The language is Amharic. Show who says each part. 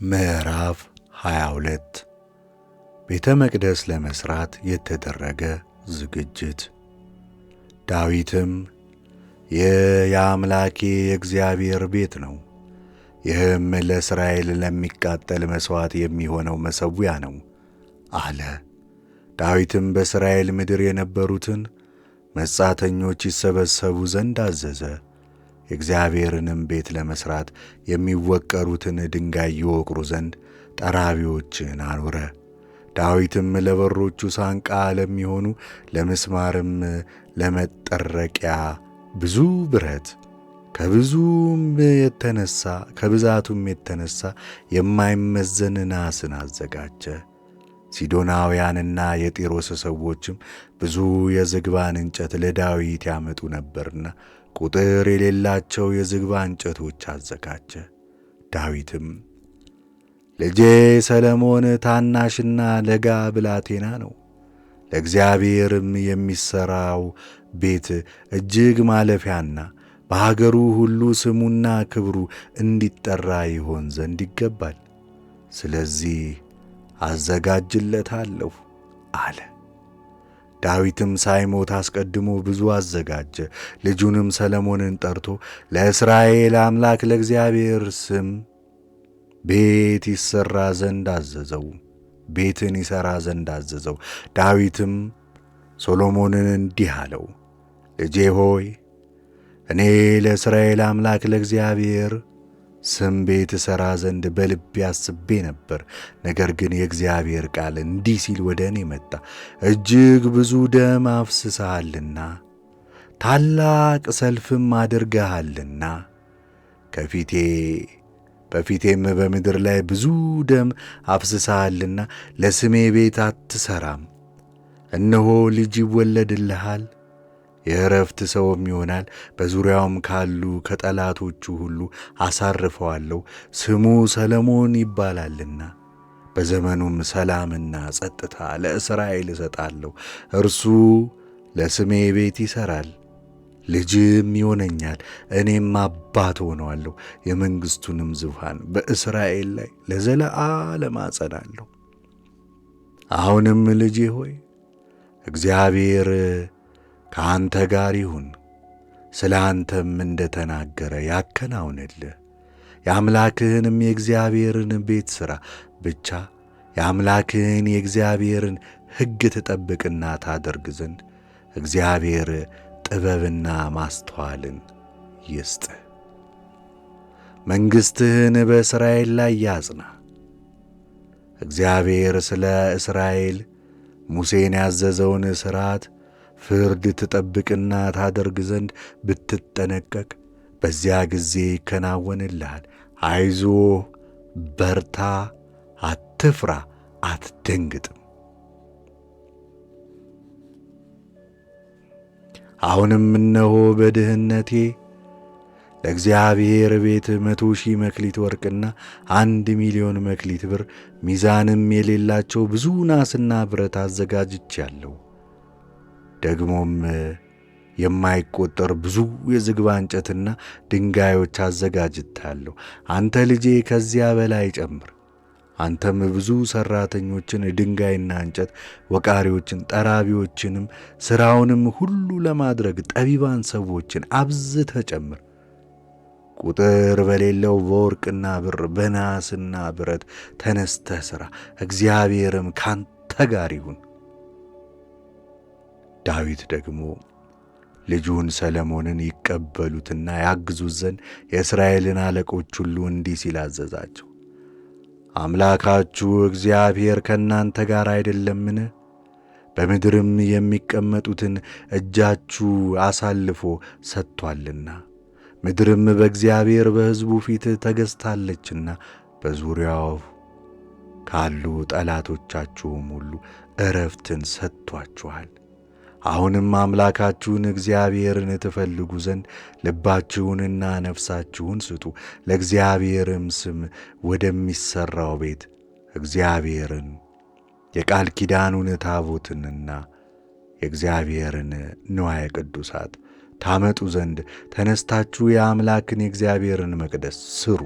Speaker 1: ምዕራፍ 22 ቤተ መቅደስ ለመስራት የተደረገ ዝግጅት። ዳዊትም ይህ የአምላኬ የእግዚአብሔር ቤት ነው፣ ይህም ለእስራኤል ለሚቃጠል መሥዋዕት የሚሆነው መሠዊያ ነው አለ። ዳዊትም በእስራኤል ምድር የነበሩትን መጻተኞች ይሰበሰቡ ዘንድ አዘዘ። የእግዚአብሔርንም ቤት ለመሥራት የሚወቀሩትን ድንጋይ ይወቅሩ ዘንድ ጠራቢዎችን አኖረ። ዳዊትም ለበሮቹ ሳንቃ ለሚሆኑ ለምስማርም ለመጠረቂያ ብዙ ብረት ከብዛቱም የተነሣ የማይመዘን ናስን አዘጋጀ። ሲዶናውያንና የጢሮስ ሰዎችም ብዙ የዝግባን እንጨት ለዳዊት ያመጡ ነበርና ቁጥር የሌላቸው የዝግባ እንጨቶች አዘጋጀ። ዳዊትም ልጄ ሰሎሞን ታናሽና ለጋ ብላቴና ነው፣ ለእግዚአብሔርም የሚሠራው ቤት እጅግ ማለፊያና በሀገሩ ሁሉ ስሙና ክብሩ እንዲጠራ ይሆን ዘንድ ይገባል። ስለዚህ አዘጋጅለታለሁ አለ። ዳዊትም ሳይሞት አስቀድሞ ብዙ አዘጋጀ። ልጁንም ሰሎሞንን ጠርቶ ለእስራኤል አምላክ ለእግዚአብሔር ስም ቤትን ይሠራ ዘንድ አዘዘው። ዳዊትም ሰሎሞንን እንዲህ አለው፣ ልጄ ሆይ እኔ ለእስራኤል አምላክ ለእግዚአብሔር ስም ቤት እሠራ ዘንድ በልቤ አስቤ ነበር። ነገር ግን የእግዚአብሔር ቃል እንዲህ ሲል ወደ እኔ መጣ፣ እጅግ ብዙ ደም አፍስሰሃልና ታላቅ ሰልፍም አድርገሃልና በፊቴም በምድር ላይ ብዙ ደም አፍስሰሃልና ለስሜ ቤት አትሠራም። እነሆ ልጅ ይወለድልሃል፣ የዕረፍት ሰውም ይሆናል። በዙሪያውም ካሉ ከጠላቶቹ ሁሉ አሳርፈዋለሁ። ስሙ ሰሎሞን ይባላልና በዘመኑም ሰላምና ጸጥታ ለእስራኤል እሰጣለሁ። እርሱ ለስሜ ቤት ይሠራል፣ ልጅም ይሆነኛል። እኔም አባት ሆነዋለሁ፣ የመንግሥቱንም ዙፋን በእስራኤል ላይ ለዘለዓለም አጸናለሁ። አሁንም ልጄ ሆይ እግዚአብሔር ከአንተ ጋር ይሁን፣ ስለ አንተም እንደ ተናገረ ያከናውንልህ። የአምላክህንም የእግዚአብሔርን ቤት ሥራ፣ ብቻ የአምላክህን የእግዚአብሔርን ሕግ ትጠብቅና ታደርግ ዘንድ እግዚአብሔር ጥበብና ማስተዋልን ይስጥህ። መንግሥትህን በእስራኤል ላይ ያጽና። እግዚአብሔር ስለ እስራኤል ሙሴን ያዘዘውን ሥርዓት ፍርድ ትጠብቅና ታደርግ ዘንድ ብትጠነቀቅ በዚያ ጊዜ ይከናወንልሃል። አይዞህ፣ በርታ፣ አትፍራ፣ አትደንግጥም። አሁንም እነሆ በድህነቴ ለእግዚአብሔር ቤት 100,000 መክሊት ወርቅና 1,000,000 መክሊት ብር ሚዛንም የሌላቸው ብዙ ናስና ብረት አዘጋጅቻለሁ። ደግሞም የማይቈጠር ብዙ የዝግባ እንጨትና ድንጋዮች አዘጋጅታለሁ። አንተ ልጄ ከዚያ በላይ ጨምር። አንተም ብዙ ሠራተኞችን፣ ድንጋይና እንጨት ወቃሪዎችን፣ ጠራቢዎችንም ሥራውንም ሁሉ ለማድረግ ጠቢባን ሰዎችን አብዝተህ ጨምር። ቁጥር በሌለው በወርቅና ብር በናስና ብረት ተነስተህ ሥራ፣ እግዚአብሔርም ካንተ ጋር ይሁን። ዳዊት ደግሞ ልጁን ሰሎሞንን ይቀበሉትና ያግዙት ዘንድ የእስራኤልን አለቆች ሁሉ እንዲህ ሲል አዘዛቸው፣ አምላካችሁ እግዚአብሔር ከእናንተ ጋር አይደለምን? በምድርም የሚቀመጡትን እጃችሁ አሳልፎ ሰጥቶአልና። ምድርም በእግዚአብሔር በሕዝቡ ፊት ተገዝታለችና በዙሪያው ካሉ ጠላቶቻችሁም ሁሉ ዕረፍትን ሰጥቶአችኋል። አሁንም አምላካችሁን እግዚአብሔርን ትፈልጉ ዘንድ ልባችሁንና ነፍሳችሁን ስጡ። ለእግዚአብሔርም ስም ወደሚሠራው ቤት እግዚአብሔርን የቃል ኪዳኑን ታቦትንና የእግዚአብሔርን ንዋየ ቅዱሳት ታመጡ ዘንድ ተነስታችሁ የአምላክን የእግዚአብሔርን መቅደስ ሥሩ።